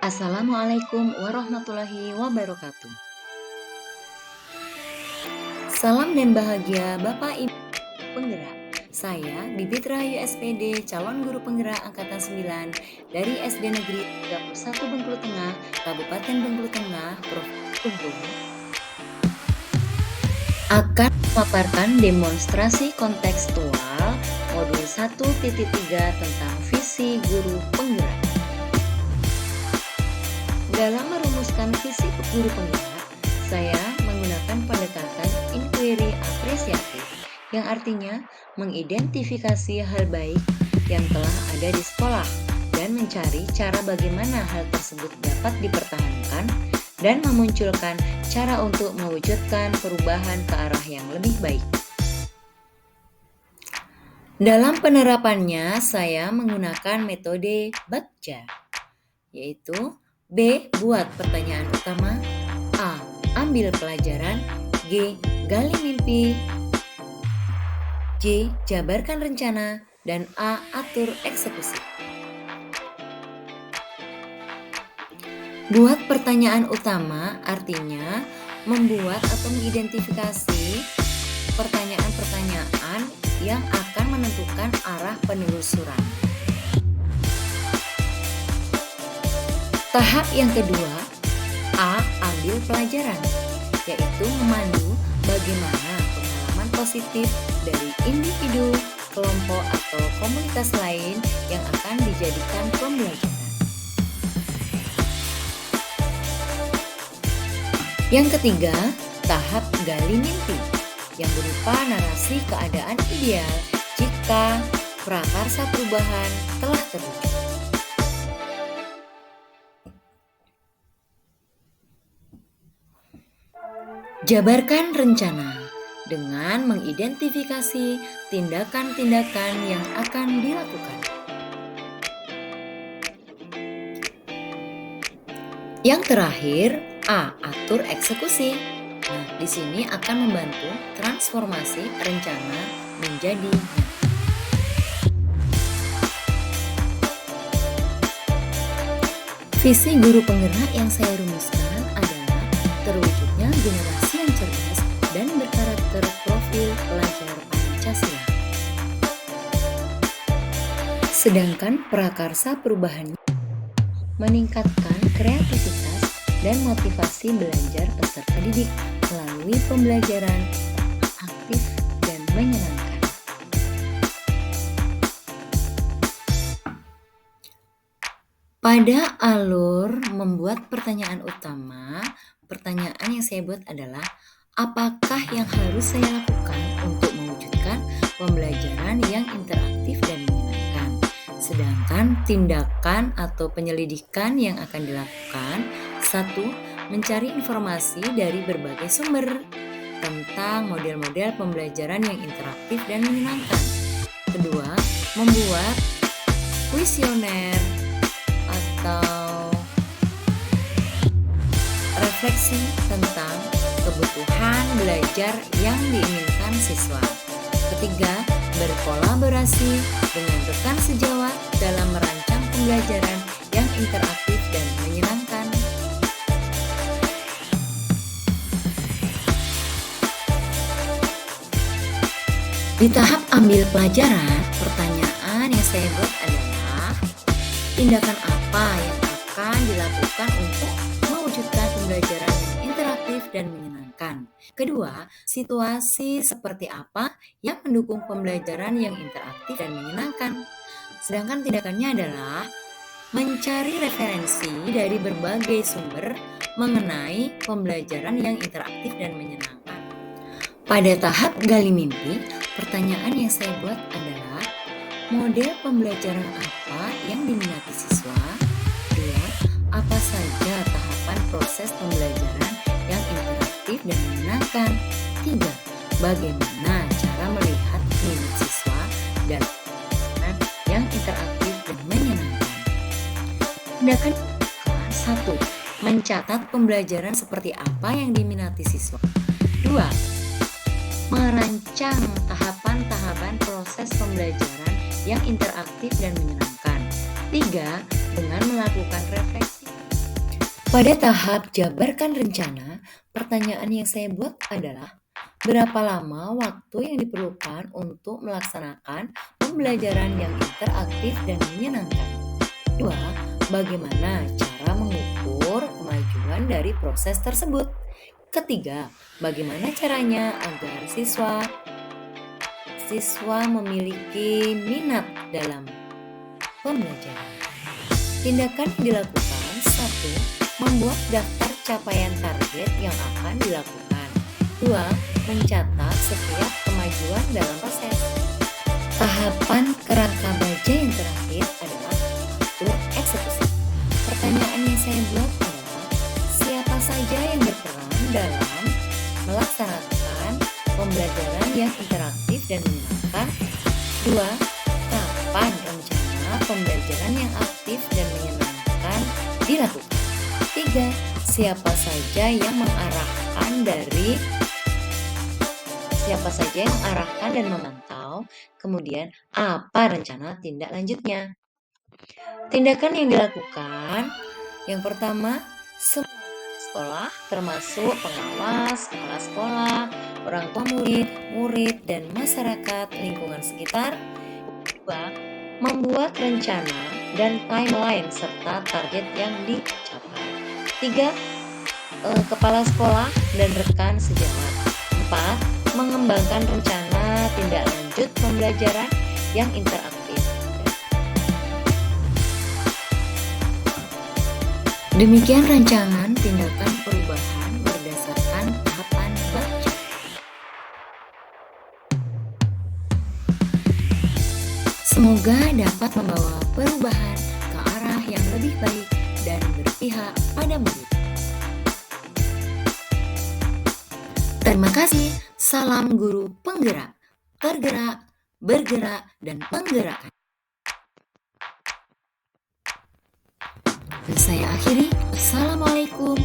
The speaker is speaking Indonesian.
Assalamualaikum warahmatullahi wabarakatuh. Salam dan bahagia Bapak Ibu penggerak. Saya Bibit Rahayu SPD, calon guru penggerak angkatan 9 dari SD Negeri 31 Bengkulu Tengah, Kabupaten Bengkulu Tengah, Provinsi Bengkulu, akan memaparkan demonstrasi kontekstual modul 1.3 tentang visi guru penggerak. Dalam merumuskan visi guru penggerak, saya menggunakan pendekatan inquiry apresiatif, yang artinya mengidentifikasi hal baik yang telah ada di sekolah dan mencari cara bagaimana hal tersebut dapat dipertahankan dan memunculkan cara untuk mewujudkan perubahan ke arah yang lebih baik. Dalam penerapannya, saya menggunakan metode BAKJA, yaitu B. Buat pertanyaan utama, A. Ambil pelajaran, G. Gali mimpi, J. Jabarkan rencana, dan A. Atur eksekusi. Buat pertanyaan utama artinya membuat atau mengidentifikasi pertanyaan-pertanyaan yang akan menentukan arah penelusuran. Tahap yang kedua, A. Ambil pelajaran, yaitu memandu bagaimana pengalaman positif dari individu, kelompok, atau komunitas lain yang akan dijadikan pembelajaran. Yang ketiga, tahap gali mimpi, yang berupa narasi keadaan ideal jika prakarsa perubahan telah terwujud. Jabarkan rencana dengan mengidentifikasi tindakan-tindakan yang akan dilakukan. Yang terakhir, A. Atur eksekusi. Nah, di sini akan membantu transformasi rencana menjadi nyata. Visi guru penggerak yang saya rumuskan adalah terwujudnya generasi yang cerdas dan berkarakter profil pelajar Pancasila. Sedangkan prakarsa perubahan meningkatkan kreativitas dan motivasi belajar peserta didik melalui pembelajaran aktif dan menyenangkan. Pada alur membuat pertanyaan utama, pertanyaan yang saya buat adalah, apakah yang harus saya lakukan untuk mewujudkan pembelajaran yang interaktif dan menyenangkan? Sedangkan tindakan atau penyelidikan yang akan dilakukan, 1. Mencari informasi dari berbagai sumber tentang model-model pembelajaran yang interaktif dan menyenangkan. Kedua, membuat kuesioner atau refleksi tentang kebutuhan belajar yang diinginkan siswa. Ketiga, berkolaborasi dengan rekan sejawat dalam merancang pembelajaran yang interaktif dan menyenangkan. Di tahap ambil pelajaran, pertanyaan yang saya buat adalah, tindakan apa yang akan dilakukan untuk mewujudkan pembelajaran yang interaktif dan menyenangkan? Kedua, situasi seperti apa yang mendukung pembelajaran yang interaktif dan menyenangkan? Sedangkan tindakannya adalah mencari referensi dari berbagai sumber mengenai pembelajaran yang interaktif dan menyenangkan. Pada tahap gali mimpi, pertanyaan yang saya buat adalah, model pembelajaran apa yang diminati siswa? 2. Apa saja tahapan proses pembelajaran yang interaktif dan menyenangkan? 3. Bagaimana cara melihat minat siswa dalam pembelajaran yang interaktif dan menyenangkan? Tindakan 1. Mencatat pembelajaran seperti apa yang diminati siswa. 2. Merancang tahapan-tahapan proses pembelajaran yang interaktif dan menyenangkan. 3. Dengan melakukan refleksi Pada tahap jabarkan rencana, pertanyaan yang saya buat adalah berapa lama waktu yang diperlukan untuk melaksanakan pembelajaran yang interaktif dan menyenangkan? 2. Bagaimana cara mengukur kemajuan dari proses tersebut? Ketiga, bagaimana caranya agar siswa memiliki minat dalam pembelajaran? Tindakan yang dilakukan: 1. Membuat daftar capaian target yang akan dilakukan. 2. Mencatat setiap kemajuan dalam proses. Tahapan kerangka baja yang terakhir adalah atur eksekusi. Pertanyaan yang saya buat adalah siapa saja yang berperan dalam melaksanakan pembelajaran yang interaktif dan menyenangkan? 2. Kapan rencana pembelajaran yang aktif dan menyenangkan dilakukan? 3. Siapa saja yang mengarahkan dan memantau? Kemudian, apa rencana tindak lanjutnya? Tindakan yang dilakukan: yang pertama, semua sekolah termasuk pengawas, kepala sekolah, orang tua murid, dan masyarakat lingkungan sekitar. 2. Membuat rencana dan timeline serta target yang dicapai. 3. Kepala sekolah dan rekan sejawat. 4. Mengembangkan rencana tindak lanjut pembelajaran yang interaktif. Demikian rancangan tindakan perubahan berdasarkan tahapan baca. Semoga dapat membawa perubahan ke arah yang lebih baik dan berpihak pada murid. Terima kasih. Salam guru penggerak, tergerak, bergerak, dan penggerakkan. Dan saya akhiri. Assalamualaikum